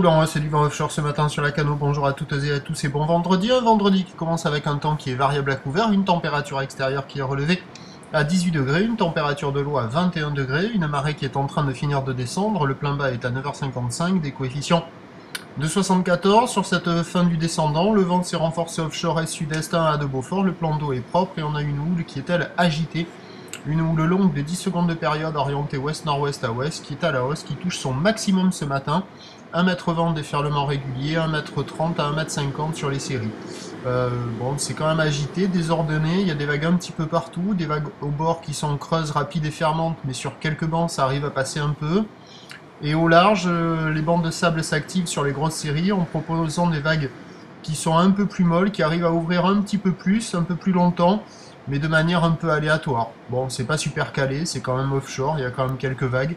Oulon, c'est du vent offshore ce matin sur la Cano. Bonjour à toutes et à tous et bon vendredi. Un vendredi qui commence avec un temps qui est variable à couvert, une température extérieure qui est relevée à 18 degrés, une température de l'eau à 21 degrés, une marée qui est en train de finir de descendre, le plein bas est à 9h55, des coefficients de 74. Sur cette fin du descendant, le vent s'est renforcé offshore et sud-est 1 à de Beaufort, le plan d'eau est propre et on a une houle qui est elle agitée. Une houle longue de 10 secondes de période orientée ouest-nord-ouest à ouest qui est à la hausse, qui touche son maximum ce matin. 1,20 m déferlement régulier, 1,30 m à 1,50 m sur les séries. Bon, c'est quand même agité, désordonné, il y a des vagues un petit peu partout, des vagues au bord qui sont creuses, rapides et fermantes, mais sur quelques bancs ça arrive à passer un peu. Et au large, les bandes de sable s'activent sur les grosses séries en proposant des vagues qui sont un peu plus molles, qui arrivent à ouvrir un petit peu plus, un peu plus longtemps, mais de manière un peu aléatoire. Bon, c'est pas super calé, c'est quand même offshore, il y a quand même quelques vagues,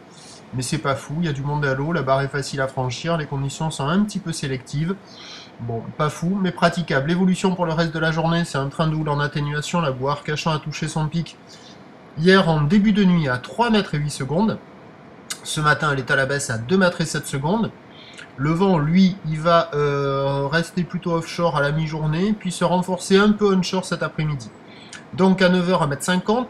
mais c'est pas fou, il y a du monde à l'eau, la barre est facile à franchir, les conditions sont un petit peu sélectives. Bon, pas fou, mais praticable. L'évolution pour le reste de la journée, c'est un train de houle en atténuation, la boue Arcachon a touché son pic hier en début de nuit à 3 mètres et 8 secondes. Ce matin, elle est à la baisse à 2 mètres et 7 secondes. Le vent, lui, il va rester plutôt offshore à la mi-journée, puis se renforcer un peu onshore cet après-midi. Donc à 9h, 1,50 m,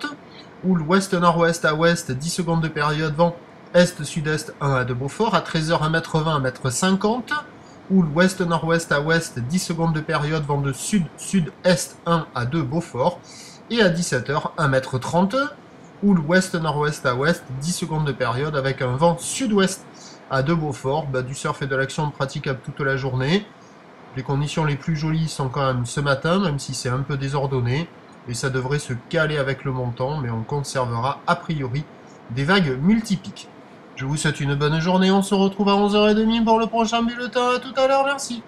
houle ouest-nord-ouest à ouest, 10 secondes de période, vent est-sud-est 1 à de Beaufort. À 13h, 1,20 m, 1,50 m, houle ouest-nord-ouest à ouest, 10 secondes de période, vent de sud-sud-est 1 à 2 Beaufort. Et à 17h, 1,30 m, houle ouest-nord-ouest à ouest, 10 secondes de période, avec un vent sud-ouest à 2 Beaufort. Du surf et de l'action praticable toute la journée. Les conditions les plus jolies sont quand même ce matin, même si c'est un peu désordonné. Et ça devrait se caler avec le montant, mais on conservera a priori des vagues multipiques. Je vous souhaite une bonne journée, on se retrouve à 11h30 pour le prochain bulletin, à tout à l'heure, merci.